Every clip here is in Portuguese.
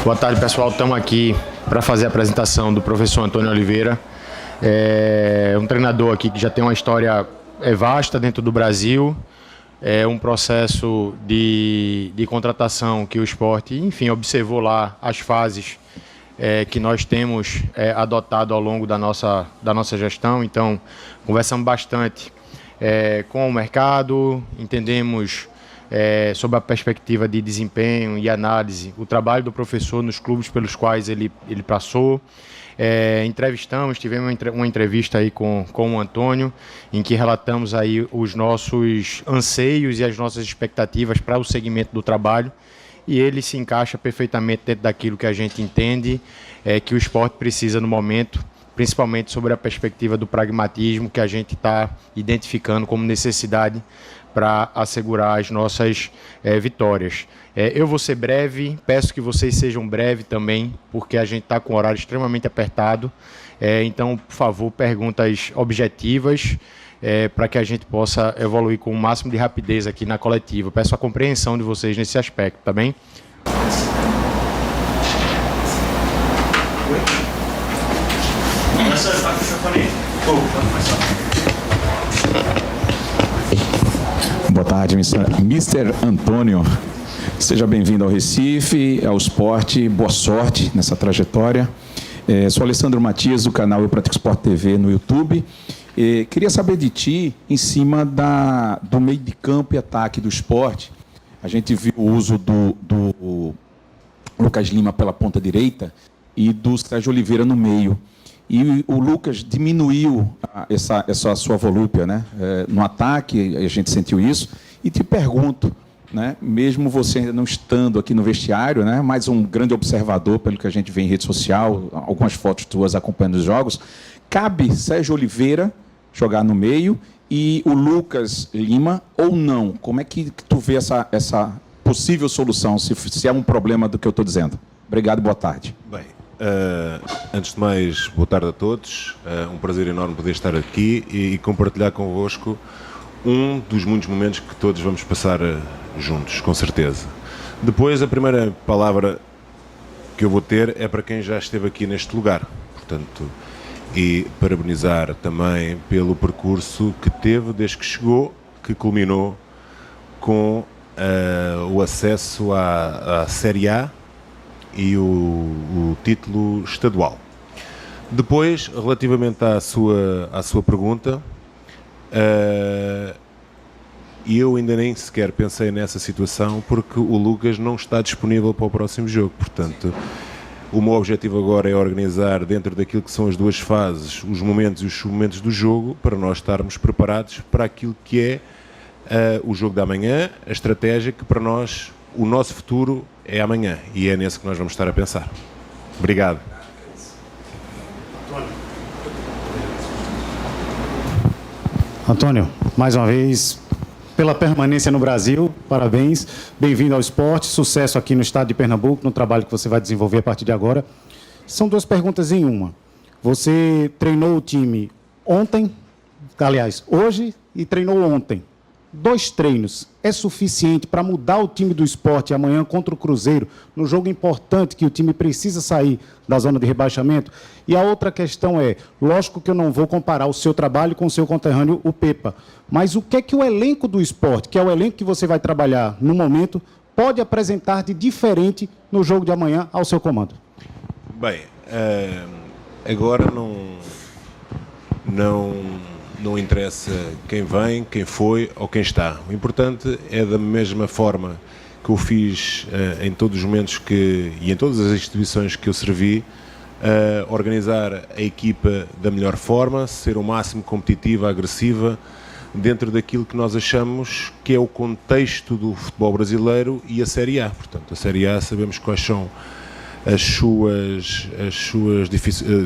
Boa tarde, pessoal. Estamos aqui para fazer a apresentação do professor Antônio Oliveira. É um treinador aqui que já tem uma história vasta dentro do Brasil. É um processo de contratação que o Sport, enfim, observou lá as fases que nós temos adotado ao longo da nossa gestão. Então, conversamos bastante com o mercado, entendemos sobre a perspectiva de desempenho e análise, o trabalho do professor nos clubes pelos quais ele passou. Tivemos uma entrevista aí com o Antônio, em que relatamos aí os nossos anseios e as nossas expectativas para o segmento do trabalho, e ele se encaixa perfeitamente dentro daquilo que a gente entende que o Sport precisa no momento, principalmente sobre a perspectiva do pragmatismo que a gente está identificando como necessidade para assegurar as nossas vitórias. Eu vou ser breve, peço que vocês sejam breves também, porque a gente está com o horário extremamente apertado. Então, por favor, perguntas objetivas para que a gente possa evoluir com o máximo de rapidez aqui na coletiva. Peço a compreensão de vocês nesse aspecto, tá bem? Boa tarde, Mr. Antônio. Seja bem-vindo ao Recife, ao Sport. Boa sorte nessa trajetória. Sou Alessandro Matias, do canal Eu Pratico Sport TV no YouTube. Queria saber de ti, em cima do meio de campo e ataque do Sport. A gente viu o uso do Lucas Lima pela ponta direita e do Sérgio Oliveira no meio. E o Lucas diminuiu essa sua volúpia, né? No ataque, a gente sentiu isso. E te pergunto, né? Mesmo você ainda não estando aqui no vestiário, né? Mas um grande observador, pelo que a gente vê em rede social, algumas fotos tuas acompanhando os jogos, cabe Sérgio Oliveira jogar no meio e o Lucas Lima ou não? Como é que tu vê essa possível solução, se é um problema do que eu estou dizendo? Obrigado, boa tarde. Bem, antes de mais, boa tarde a todos. Um prazer enorme poder estar aqui e compartilhar convosco um dos muitos momentos que todos vamos passar juntos, com certeza. Depois, a primeira palavra que eu vou ter é para quem já esteve aqui neste lugar, portanto, e parabenizar também pelo percurso que teve desde que chegou, que culminou com o acesso à Série A e o título estadual. Depois, relativamente à sua pergunta, eu ainda nem sequer pensei nessa situação porque o Lucas não está disponível para o próximo jogo. Portanto, o meu objetivo agora é organizar, dentro daquilo que são as duas fases, os momentos e os submomentos do jogo, para nós estarmos preparados para aquilo que é o jogo da manhã, a estratégia que para nós, o nosso futuro é amanhã, e é nesse que nós vamos estar a pensar. Obrigado. Antônio, mais uma vez, pela permanência no Brasil, parabéns, bem-vindo ao Sport, sucesso aqui no estado de Pernambuco, no trabalho que você vai desenvolver a partir de agora. São duas perguntas em uma. Você treinou o time ontem, aliás, hoje, e treinou ontem. 2 treinos é suficiente para mudar o time do Sport amanhã contra o Cruzeiro, no jogo importante que o time precisa sair da zona de rebaixamento? E a outra questão é, lógico que eu não vou comparar o seu trabalho com o seu conterrâneo, o Pepa, mas o que é que o elenco do Sport, que é o elenco que você vai trabalhar no momento, pode apresentar de diferente no jogo de amanhã ao seu comando? Bem, agora não interessa quem vem, quem foi ou quem está. O importante é, da mesma forma que eu fiz em todos os momentos e em todas as instituições que eu servi, organizar a equipa da melhor forma, ser o máximo competitiva, agressiva, dentro daquilo que nós achamos que é o contexto do futebol brasileiro e a Série A. Portanto, a Série A, sabemos quais são as suas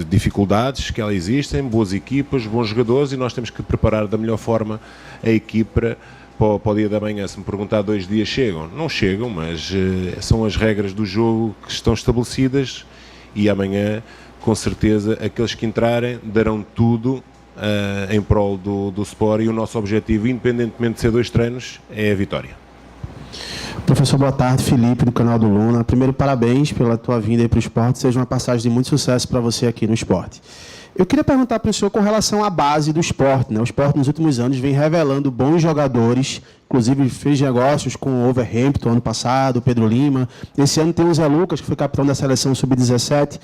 dificuldades, que elas existem, boas equipas, bons jogadores, e nós temos que preparar da melhor forma a equipa para o dia da manhã. Se me perguntar 2 dias chegam? Não chegam, mas são as regras do jogo que estão estabelecidas, e amanhã, com certeza, aqueles que entrarem darão tudo em prol do Sport, e o nosso objetivo, independentemente de ser 2 treinos, é a vitória. Professor, boa tarde. Felipe, do canal do Luna. Primeiro, parabéns pela tua vinda aí para o esporte. Seja uma passagem de muito sucesso para você aqui no esporte. Eu queria perguntar para o senhor com relação à base do esporte, né? O esporte, nos últimos anos, vem revelando bons jogadores, inclusive fez negócios com o Overhampton ano passado, o Pedro Lima. Esse ano tem o Zé Lucas, que foi capitão da seleção sub-17.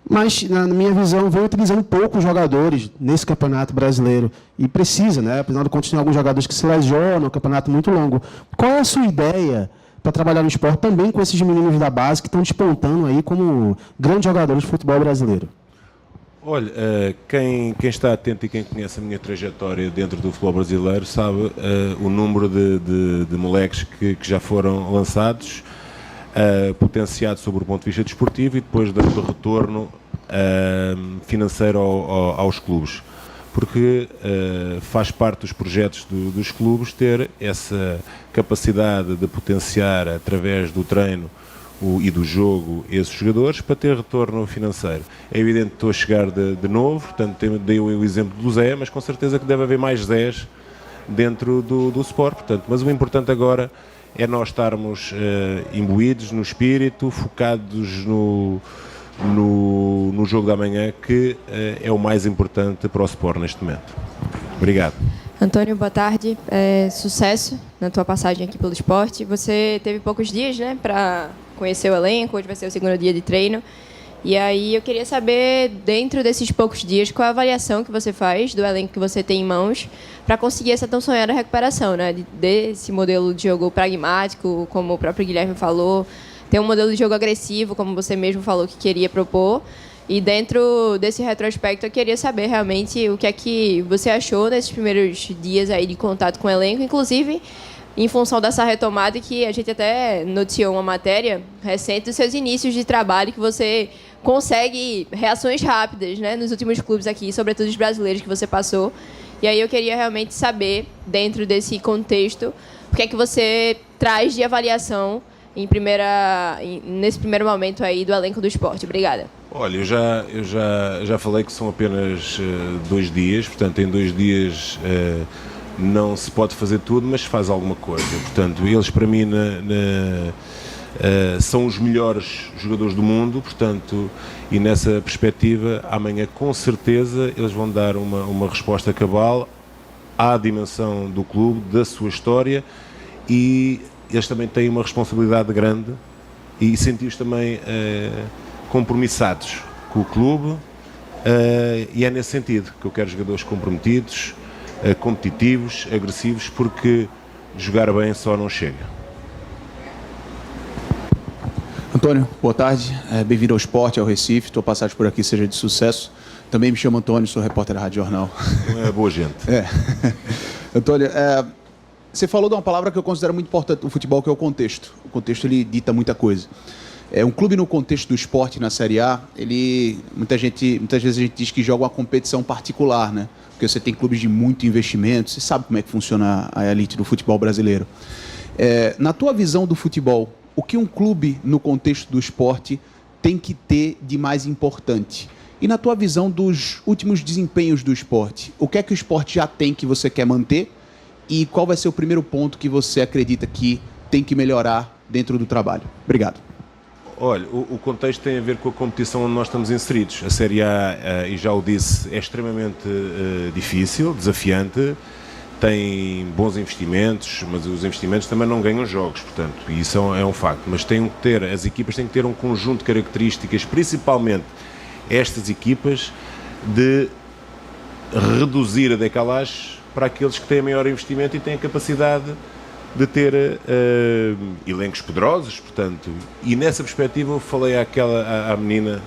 Mas, na minha visão, vem utilizando poucos jogadores nesse campeonato brasileiro. E precisa, né? Apesar de continuar alguns jogadores que se lesionam, um campeonato muito longo. Qual é a sua ideia para trabalhar no esporte também com esses meninos da base que estão despontando aí como grandes jogadores de futebol brasileiro? Olha, quem está atento e quem conhece a minha trajetória dentro do futebol brasileiro sabe o número de moleques que já foram lançados, potenciados sobre o ponto de vista desportivo e depois dando retorno financeiro aos clubes. Porque faz parte dos projetos dos clubes ter essa capacidade de potenciar através do treino e do jogo esses jogadores para ter retorno financeiro. É evidente que estou a chegar de novo, portanto dei o exemplo do Zé, mas com certeza que deve haver mais Zés dentro do Sport, portanto, mas o importante agora é nós estarmos imbuídos no espírito, focados no jogo da manhã, que é o mais importante para o Sport neste momento. Obrigado. Antônio, boa tarde. Sucesso na tua passagem aqui pelo esporte. Você teve poucos dias, né, para conhecer o elenco, hoje vai ser o segundo dia de treino. E aí eu queria saber, dentro desses poucos dias, qual a avaliação que você faz do elenco que você tem em mãos para conseguir essa tão sonhada recuperação, né, desse modelo de jogo pragmático, como o próprio Guilherme falou, ter um modelo de jogo agressivo, como você mesmo falou que queria propor. E dentro desse retrospecto, eu queria saber realmente o que é que você achou nesses primeiros dias aí de contato com o elenco, inclusive em função dessa retomada, que a gente até noticiou uma matéria recente dos seus inícios de trabalho, que você consegue reações rápidas, né, nos últimos clubes aqui, sobretudo os brasileiros que você passou. E aí eu queria realmente saber, dentro desse contexto, o que é que você traz de avaliação nesse primeiro momento aí do elenco do esporte. Obrigada. Olha, eu já falei que são apenas 2 dias, portanto em 2 dias não se pode fazer tudo, mas se faz alguma coisa. Portanto, eles para mim são os melhores jogadores do mundo, portanto, e nessa perspectiva, amanhã com certeza eles vão dar uma resposta cabal à dimensão do clube, da sua história, e eles também têm uma responsabilidade grande e senti-os também compromissados com o clube, e é nesse sentido que eu quero jogadores comprometidos, competitivos, agressivos, porque jogar bem só não chega. Antônio, boa tarde. Bem-vindo ao esporte, ao Recife. Tua passagem por aqui seja de sucesso. Também me chamo Antônio, sou repórter da Rádio Jornal. Não é boa gente. Antônio, você falou de uma palavra que eu considero muito importante no futebol, que é o contexto. O contexto, ele dita muita coisa. Um clube no contexto do esporte na Série A, muitas vezes a gente diz que joga uma competição particular, né? Porque você tem clubes de muito investimento, você sabe como é que funciona a elite do futebol brasileiro. Na tua visão do futebol, o que um clube no contexto do esporte tem que ter de mais importante? E na tua visão dos últimos desempenhos do esporte, o que é que o esporte já tem que você quer manter? E qual vai ser o primeiro ponto que você acredita que tem que melhorar dentro do trabalho? Obrigado. Olha, o contexto tem a ver com a competição onde nós estamos inseridos. A Série A, e já o disse, é extremamente difícil, desafiante, tem bons investimentos, mas os investimentos também não ganham jogos, portanto, isso é um facto. Mas as equipas têm que ter um conjunto de características, principalmente estas equipas, de reduzir a decalagem para aqueles que têm maior investimento e têm a capacidade de ter elencos poderosos, portanto, e nessa perspectiva eu falei à menina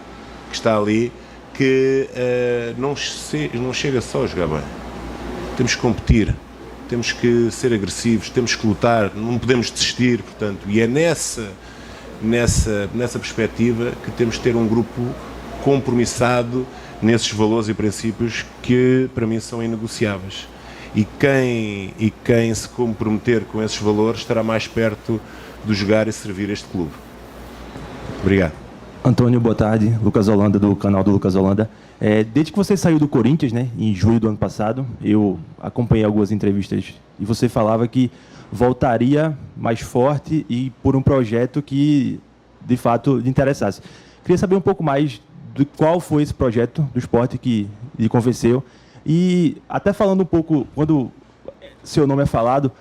que está ali que não chega só a jogar bem, temos que competir, temos que ser agressivos, temos que lutar, não podemos desistir, portanto, e é nessa perspectiva que temos que ter um grupo compromissado nesses valores e princípios que para mim são inegociáveis. E quem se comprometer com esses valores estará mais perto de jogar e servir este clube. Obrigado. Antônio, boa tarde. Lucas Holanda, do canal do Lucas Holanda. Desde que você saiu do Corinthians, né, em julho do ano passado, eu acompanhei algumas entrevistas e você falava que voltaria mais forte e por um projeto que, de fato, lhe interessasse. Queria saber um pouco mais de qual foi esse projeto do Sport que lhe convenceu e até falando um pouco, quando seu nome é falado,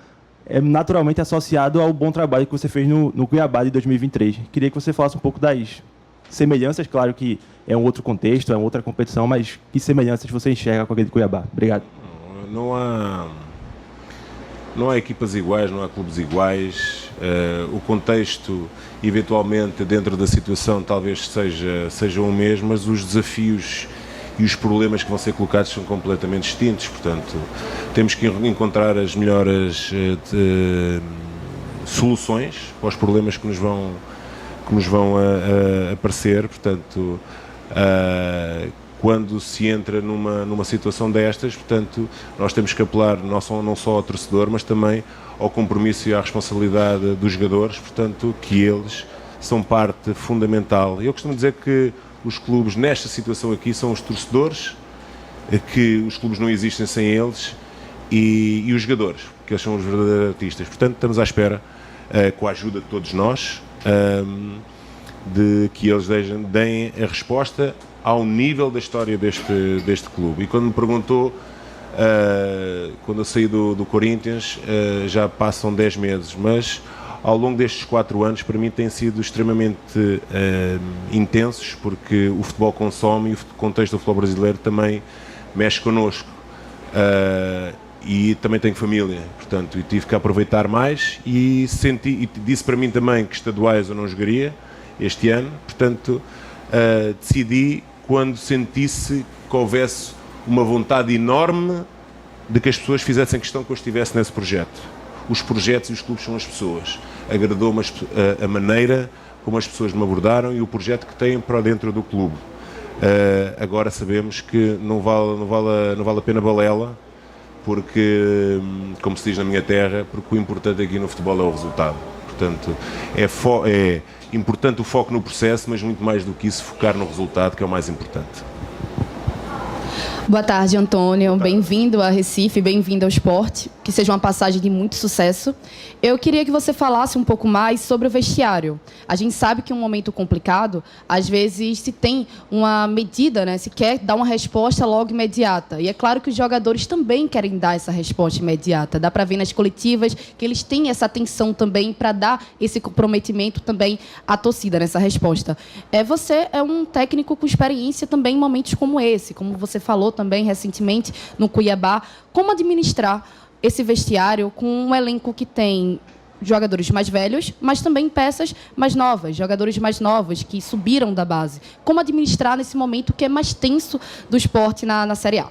é naturalmente associado ao bom trabalho que você fez no Cuiabá de 2023. Queria que você falasse um pouco das semelhanças, claro que é um outro contexto, é uma outra competição, mas que semelhanças você enxerga com aquele de Cuiabá? Obrigado. Não há equipas iguais, não há clubes iguais. O contexto, eventualmente, dentro da situação, talvez seja o mesmo, mas os desafios e os problemas que vão ser colocados são completamente distintos. Portanto, temos que encontrar as melhores soluções para os problemas que nos vão aparecer. Portanto, quando se entra numa situação destas, portanto, nós temos que apelar não só ao torcedor, mas também ao compromisso e à responsabilidade dos jogadores, portanto, que eles são parte fundamental. Eu costumo dizer que os clubes, nesta situação aqui, são os torcedores, que os clubes não existem sem eles, e os jogadores, que eles são os verdadeiros artistas. Portanto, estamos à espera, com a ajuda de todos nós, de que eles deem a resposta ao nível da história deste clube. E quando me perguntou, quando eu saí do Corinthians, já passam 10 meses, mas ao longo destes 4 anos, para mim, têm sido extremamente intensos, porque o futebol consome e o contexto do futebol brasileiro também mexe connosco. E também tenho família, portanto, e tive que aproveitar mais e disse para mim também que estaduais eu não jogaria este ano, portanto, decidi quando sentisse que houvesse uma vontade enorme de que as pessoas fizessem questão que eu estivesse nesse projeto. Os projetos e os clubes são as pessoas. Agradou-me a maneira como as pessoas me abordaram e o projeto que têm para dentro do clube. Agora sabemos que não vale a pena balela, porque, como se diz na minha terra, porque o importante aqui no futebol é o resultado. Portanto, é importante o foco no processo, mas muito mais do que isso, focar no resultado, que é o mais importante. Boa tarde, Antônio. Bem-vindo a Recife, bem-vindo ao Sport. Que seja uma passagem de muito sucesso. Eu queria que você falasse um pouco mais sobre o vestiário. A gente sabe que é um momento complicado, às vezes se tem uma medida, né? Se quer dar uma resposta logo imediata. E é claro que os jogadores também querem dar essa resposta imediata. Dá para ver nas coletivas que eles têm essa atenção também para dar esse comprometimento também à torcida nessa resposta. Você é um técnico com experiência também em momentos como esse, como você falou também recentemente no Cuiabá. Como administrar esse vestiário com um elenco que tem jogadores mais velhos, mas também peças mais novas, jogadores mais novos que subiram da base? Como administrar nesse momento que é mais tenso do esporte na Série A?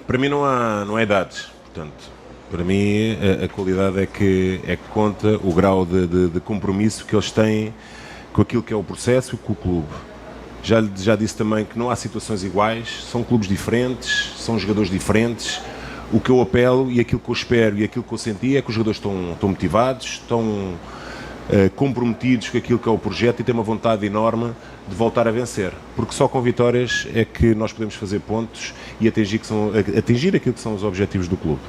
Para mim não há idades. Portanto, para mim a qualidade é que conta o grau de compromisso que eles têm com aquilo que é o processo e com o clube. Já disse também que não há situações iguais, são clubes diferentes, são jogadores diferentes. O que eu apelo e aquilo que eu espero e aquilo que eu senti é que os jogadores estão motivados, estão comprometidos com aquilo que é o projeto e têm uma vontade enorme de voltar a vencer. Porque só com vitórias é que nós podemos fazer pontos e atingir aquilo que são os objetivos do clube.